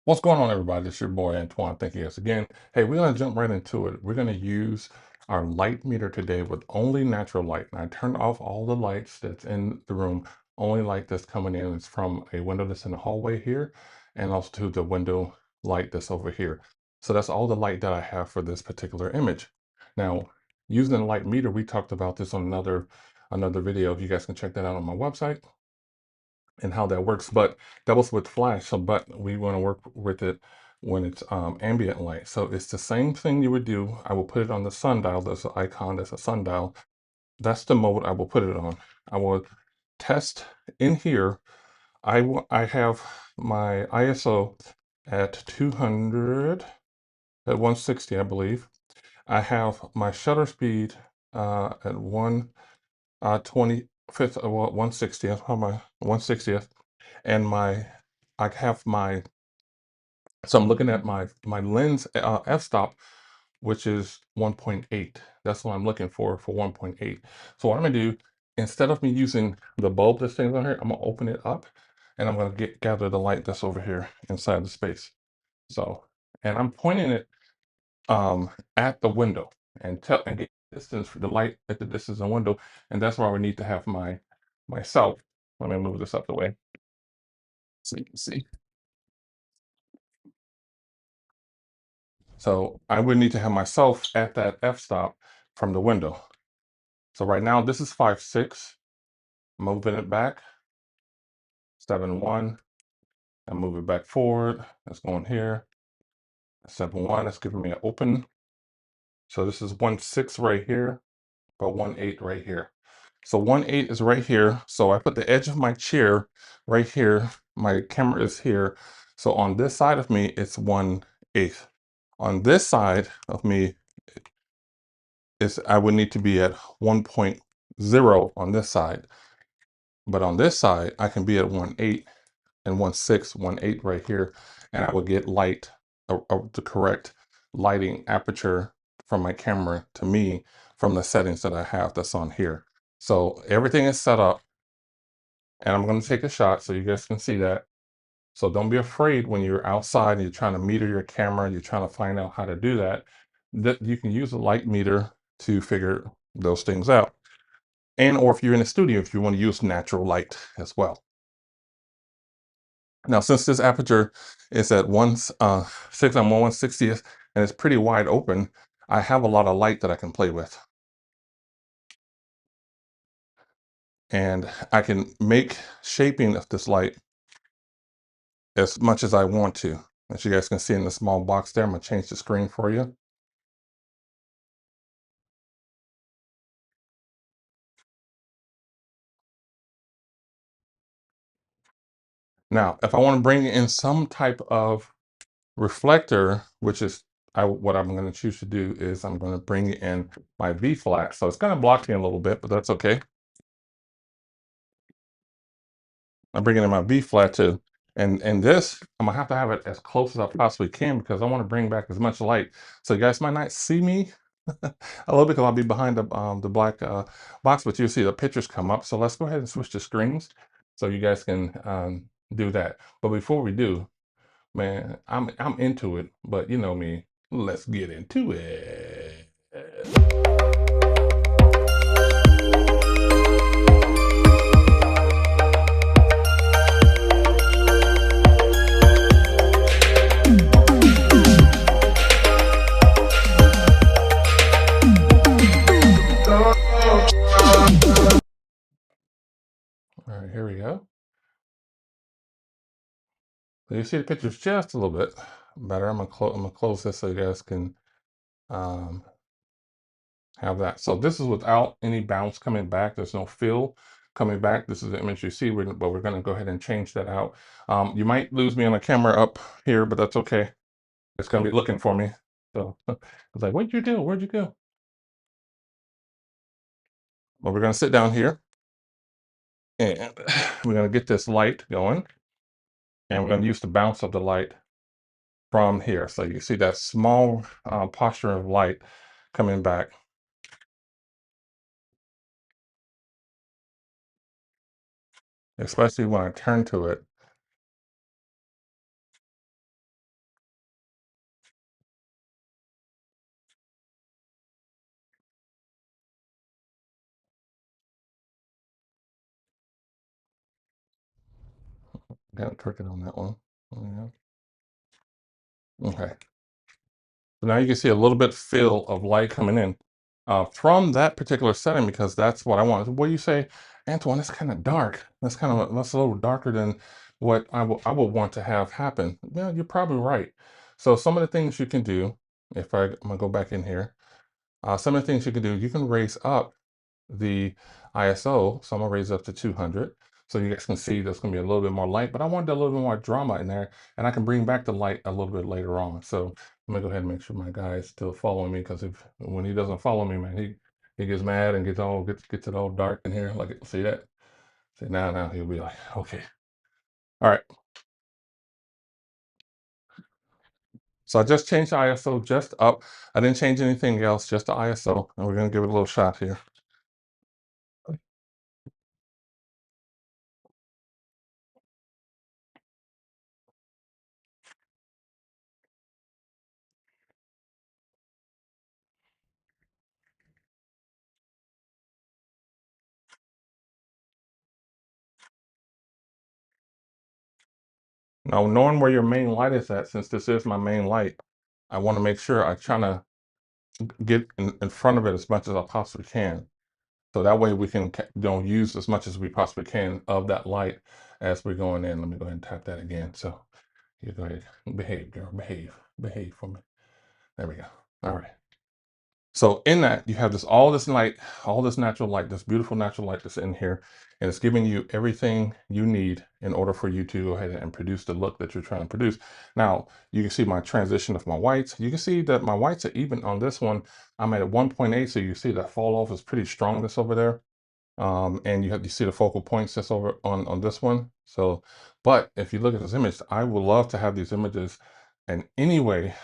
What's going on, everybody? It's your boy Antoine. Thank you guys again. Hey, we're going to jump right into it. We're going to use our light meter today with only natural light. And I turned off all the lights that's in the room. Only light that's coming in is from a window that's in the hallway here, and also to the window light that's over here. So that's all the light that I have for this particular image. Now, using the light meter, we talked about this on another video. You guys can check that out on my website and how that works. But that was with flash. So, but we want to work with it when it's ambient light. So it's the same thing you would do. I will put it on the sundial. There's an icon that's a sundial. That's the mode I will put it on. I will test in here. I have my ISO at 200 at 160, I believe. I have my shutter speed at 1/25th, well, 1/60th, how my 1/60th, and I have my, so I'm looking at my lens f-stop, which is 1.8. That's what I'm looking for 1.8. So what I'm gonna do, instead of me using the bulb that's things on here, I'm gonna open it up and I'm gonna gather the light that's over here inside the space. So, and I'm pointing it at the window and get distance for the light at the distance of the window, and that's why we need to have myself. Let me move this up the way so you can see. So I would need to have myself at that f-stop from the window. So right now this is 5/6, moving it back, 7/1, and move it back forward. Let's go in here, 7/1, that's giving me an open. So this is 1/6 right here, but 1/8 right here. So 1/8 is right here. So I put the edge of my chair right here. My camera is here. So on this side of me, it's 1/8. On this side of me, I would need to be at 1.0 on this side. But on this side, I can be at 1/8 and 1/6, 1/8 right here. And I will get light, the correct lighting aperture from my camera to me from the settings that I have that's on here. So everything is set up, and I'm going to take a shot so you guys can see that. So don't be afraid when you're outside and you're trying to meter your camera, you're trying to find out how to do that, that you can use a light meter to figure those things out. And or if you're in a studio, if you want to use natural light as well. Now, since this aperture is at 1/6, I'm 1/60th, and it's pretty wide open, I have a lot of light that I can play with. And I can make shaping of this light as much as I want to. As you guys can see in the small box there, I'm gonna change the screen for you. Now, if I want to bring in some type of reflector, which is what I'm going to choose to do is I'm going to bring in my V flat. So it's going to block me a little bit, but that's okay. I'm bringing in my V flat too. And this, I'm gonna have to have it as close as I possibly can because I want to bring back as much light. So you guys might not see me a little bit because I'll be behind the black box, but you'll see the pictures come up. So let's go ahead and switch the screens so you guys can do that. But before we do, man, I'm into it, but you know me. Let's get into it. All right, here we go. So you see the pictures just a little bit better. I'm gonna close this so you guys can um, have that. So this is without any bounce coming back. There's no fill coming back. This is the image you see, but we're gonna go ahead and change that out. You might lose me on the camera up here, but that's okay. It's gonna be looking for me. So it's like, what'd you do? Where'd you go? Well, we're gonna sit down here and we're gonna get this light going, and we're gonna use the bounce of the light from here. So you see that small posture of light coming back. Especially when I turn to it. Got a cricket on that one. Yeah. Okay. So now you can see a little bit feel of light coming in from that particular setting because that's what I want. What do you say, Antoine? It's kind of dark. That's a little darker than what I would want to have happen. Yeah, you're probably right. So some of the things you can do, if I'm gonna go back in here, some of the things you can do, you can raise up the ISO. So I'm gonna raise it up to 200. So you guys can see there's gonna be a little bit more light, but I wanted a little bit more drama in there, and I can bring back the light a little bit later on. So I'm gonna go ahead and make sure my guy is still following me, because if when he doesn't follow me, man, he gets mad and gets it all dark in here. Like, see that? See, now he'll be like, okay, all right. So I just changed the ISO just up. I didn't change anything else, just the ISO, and we're gonna give it a little shot here. Now, knowing where your main light is at, since this is my main light, I want to make sure I try to get in front of it as much as I possibly can. So that way we can use as much as we possibly can of that light as we're going in. Let me go ahead and tap that again. So you go ahead, behave, girl, behave for me. There we go. All right. So in that, you have all this light, all this natural light, this beautiful natural light that's in here, and it's giving you everything you need in order for you to go ahead and produce the look that you're trying to produce. Now, you can see my transition of my whites. You can see that my whites are even on this one. I'm at 1.8, so you see that fall off is pretty strong this over there. And you see the focal points that's over on this one. So, but if you look at this image, I would love to have these images in any way,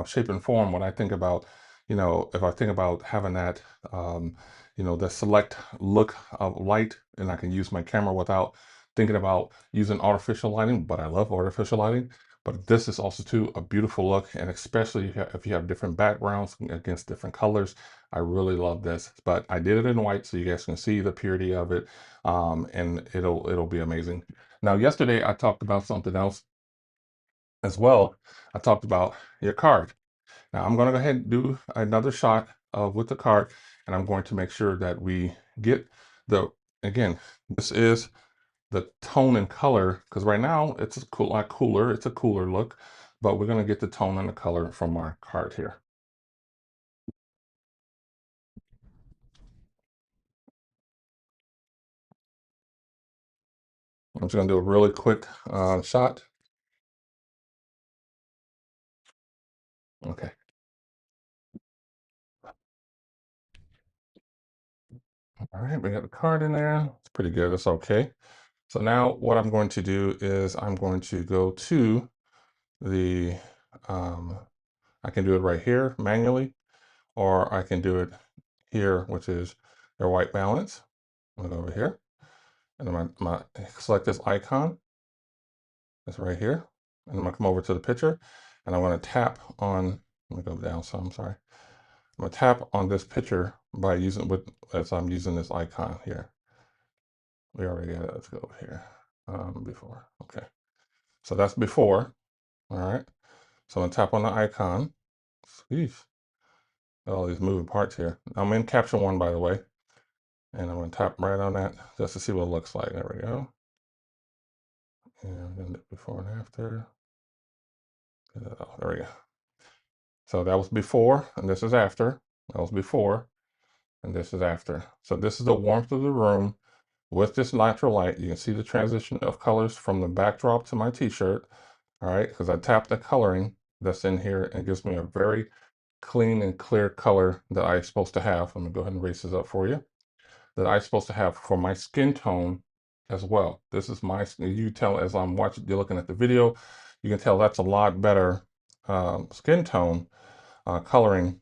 shape and form. When I think about, if I think about having that, the select look of light, and I can use my camera without thinking about using artificial lighting, but I love artificial lighting. But this is also too a beautiful look, and especially if you have different backgrounds against different colors, I really love this. But I did it in white so you guys can see the purity of it, and it'll be amazing. Now, yesterday I talked about something else as well. I talked about your card. Now I'm going to go ahead and do another shot with the card, and I'm going to make sure that we get again, this is the tone and color, because right now it's a lot cooler. It's a cooler look, but we're going to get the tone and the color from our card here. I'm just going to do a really quick shot. Okay. All right, we got the card in there. It's pretty good. It's okay. So now what I'm going to do is I'm going to go to the, I can do it right here manually, or I can do it here, which is their white balance. I'm going to go over here, and I'm going to select this icon. It's right here. And I'm going to come over to the picture, and I'm going to tap on, let me go down some, I'm sorry. I'm going to tap on this picture by as I'm using this icon here. We already got it. Let's go over here. Before. Okay. So that's before. All right. So I'm going to tap on the icon. Jeez. All these moving parts here. I'm in capture one, by the way. And I'm going to tap right on that just to see what it looks like. There we go. And then before and after. There we go. So that was before, and this is after. That was before, and this is after. So this is the warmth of the room with this natural light. You can see the transition of colors from the backdrop to my t-shirt. All right, because I tapped the coloring that's in here and it gives me a very clean and clear color that I'm supposed to have. Let me go ahead and erase this up for you. That I'm supposed to have for my skin tone as well. This is you tell as I'm watching, you're looking at the video, you can tell that's a lot better skin tone coloring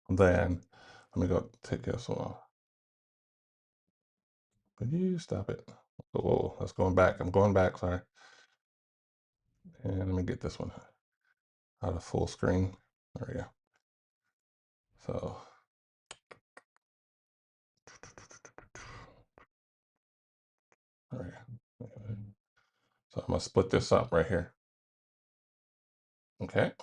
than, let me go take this one off. Could you stop it? Whoa, that's going back. I'm going back, sorry. And let me get this one out of full screen. There we go. So, all right. So I'm gonna split this up right here. Okay.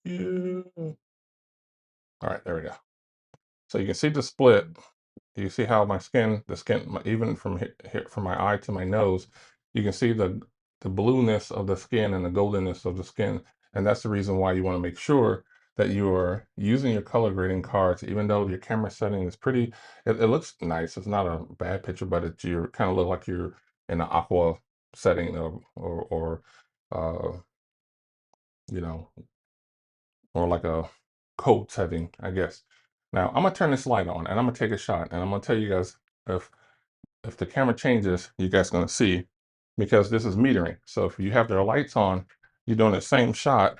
Yeah. All right, there we go. So you can see the split. You see how my skin, even from here, from my eye to my nose, you can see the blueness of the skin and the goldenness of the skin. And that's the reason why you want to make sure that you are using your color grading cards, even though your camera setting is pretty, it looks nice. It's not a bad picture, but you kind of look like you're in an aqua setting or you know, or like a cold setting, I guess. Now I'm gonna turn this light on and I'm gonna take a shot and I'm gonna tell you guys if if the camera changes, you guys gonna see because this is metering. So if you have their lights on, you're doing the same shot.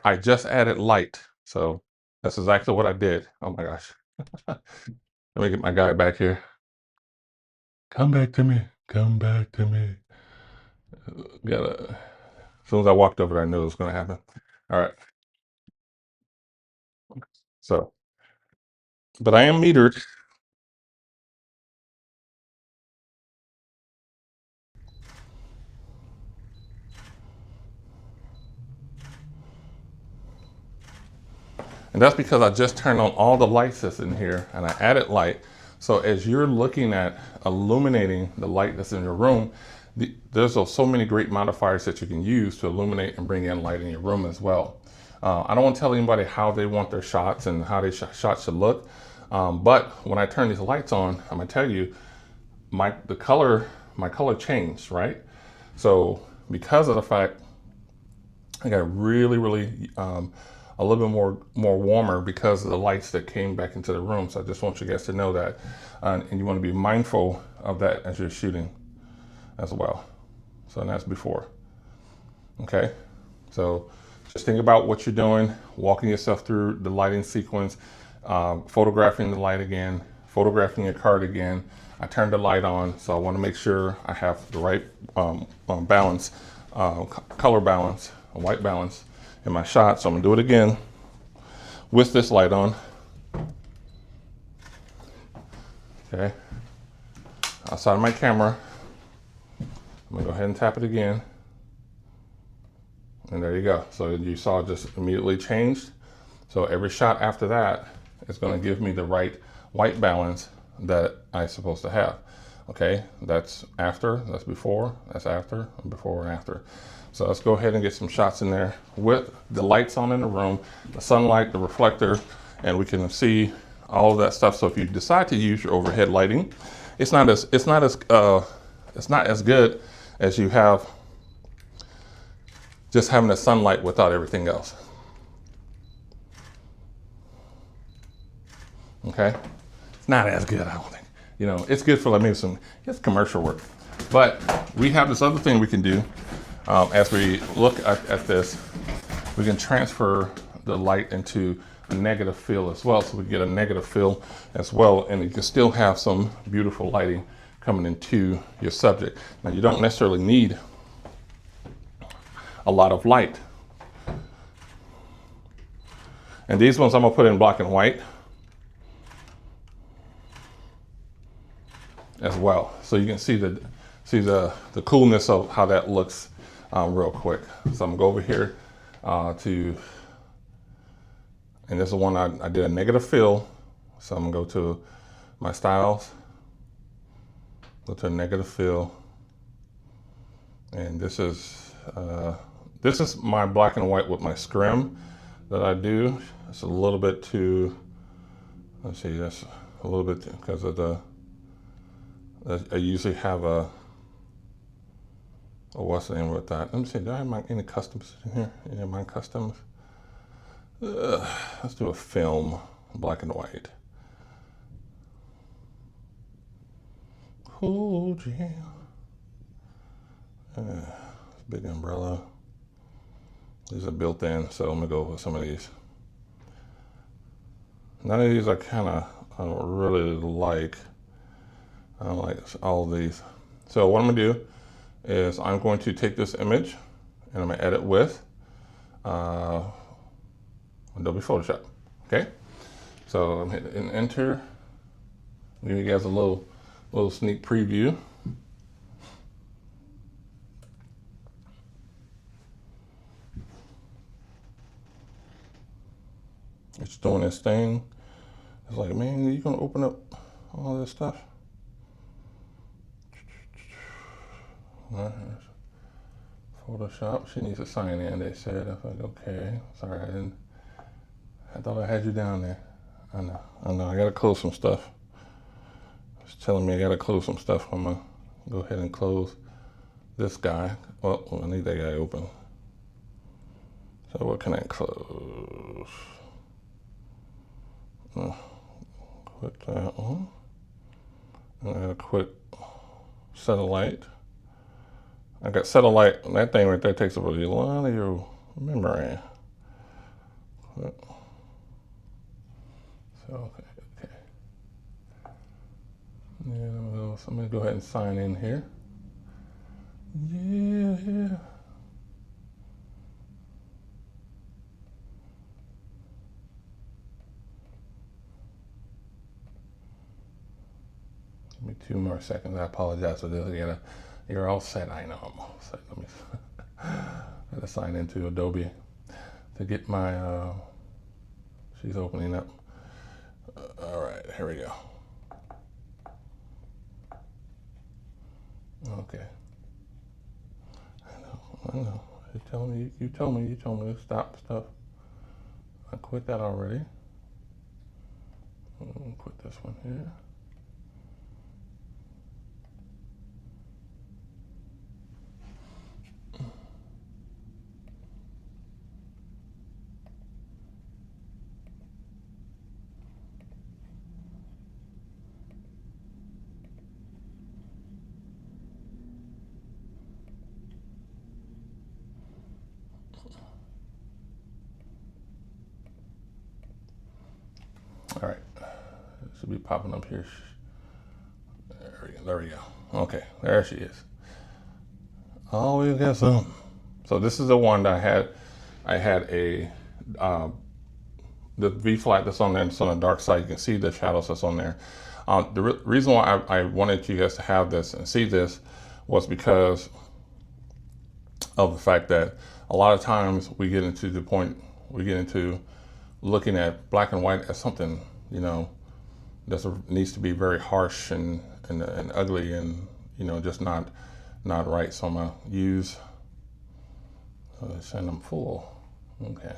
I just added light. So that's exactly what I did. Oh my gosh. Let me get my guy back here. Come back to me. Come back to me. Gotta, as soon as I walked over, I knew it was gonna happen. All right. So, but I am metered. And that's because I just turned on all the lights that's in here and I added light. So as you're looking at illuminating the light that's in your room, there's so many great modifiers that you can use to illuminate and bring in light in your room as well. I don't want to tell anybody how they want their shots and how their shots should look. But when I turn these lights on, I'm gonna tell you, my color changed, right? So because of the fact I got really a little bit more warmer because of the lights that came back into the room. So I just want you guys to know that, and you want to be mindful of that as you're shooting as well. So that's before. Okay, so just think about what you're doing, walking yourself through the lighting sequence, photographing the light again, photographing your card again. I turned the light on, so I want to make sure I have the right balance, color balance, white balance in my shot. So I'm gonna do it again with this light on. Okay, outside of my camera, I'm gonna go ahead and tap it again. And there you go. So you saw it just immediately changed. So every shot after that is going to give me the right white balance that I'm supposed to have. Okay, that's after, that's before, that's after, and before and after. So let's go ahead and get some shots in there with the lights on in the room, the sunlight, the reflector, and we can see all of that stuff. So if you decide to use your overhead lighting, it's not as good as you have just having the sunlight without everything else. Okay, it's not as good, I don't think. You know, it's good for like maybe some commercial work, but we have this other thing we can do as we look at this. We can transfer the light into a negative fill as well, so we get a negative fill as well, and you can still have some beautiful lighting coming into your subject. Now, you don't necessarily need a lot of light. And these ones I'm gonna put in black and white as well, so you can see the coolness of how that looks real quick. So I'm gonna go over here and this is one I did a negative fill. So I'm gonna go to my styles, go to a negative fill, and this is my black and white with my scrim that I do. It's a little bit too, let's see, that's a little bit because of I usually have what's the name with that? Let me see, do I have any customs in here? Any of my customs? Let's do a film, black and white. Cool jam. Big umbrella. These are built in, so I'm gonna go with some of these. None of these I don't really like. I don't like all of these. So what I'm gonna do is I'm going to take this image and I'm gonna edit with Adobe Photoshop. Okay, so I'm hitting enter. Give you guys a little little sneak preview. It's doing this thing. It's like, man, you gonna open up all this stuff? Photoshop. She needs to sign in. They said. I was like, okay. Sorry, I thought I had you down there. I know. I gotta close some stuff. It's telling me I gotta close some stuff. I'm gonna go ahead and close this guy. Well, I need that guy open. So what can I close? Quit that one. I'm gonna quit satellite. I got satellite. That thing right there takes up a lot of your memory. So okay. Yeah, so I'm gonna go ahead and sign in here. Yeah. Give me 2 more seconds. I apologize for this. You're all set. I know I'm all set. Let me. I gotta sign into Adobe to get my. She's opening up. All right, here we go. Okay. I know. You told me to stop stuff. I quit that already. I'll quit this one here. All right, it should be popping up here. There we go. Okay, there she is. Always got some. So this is the one that I had a the V flat that's on there. It's on the dark side. You can see the shadows that's on there. The reason why I wanted you guys to have this and see this was because of the fact that a lot of times we get into looking at black and white as something, that needs to be very harsh and ugly and, just not right. So I'm gonna use, send them full. Okay.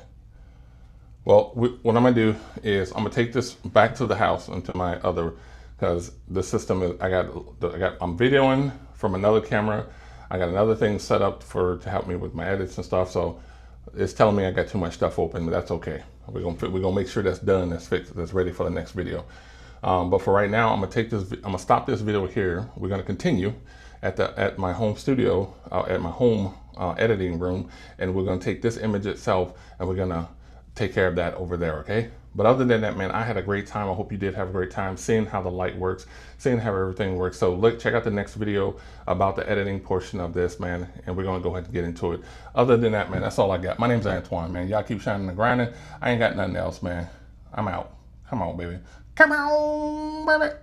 Well, what I'm gonna do is I'm gonna take this back to the house into my other, because the system is, I'm videoing from another camera. I got another thing set up to help me with my edits and stuff. So it's telling me I got too much stuff open, but that's okay. We're gonna make sure that's done, that's fixed, that's ready for the next video. But for right now, I'm gonna stop this video here. We're gonna continue at my home studio, at my home editing room, and we're gonna take this image itself and we're gonna take care of that over there, okay? But other than that, man, I had a great time. I hope you did have a great time seeing how the light works, seeing how everything works. So check out the next video about the editing portion of this, man, and we're gonna go ahead and get into it. Other than that, man, that's all I got. My name's Antwyone, man. Y'all keep shining and grinding. I ain't got nothing else, man. I'm out. Come on, baby. Come on, baby.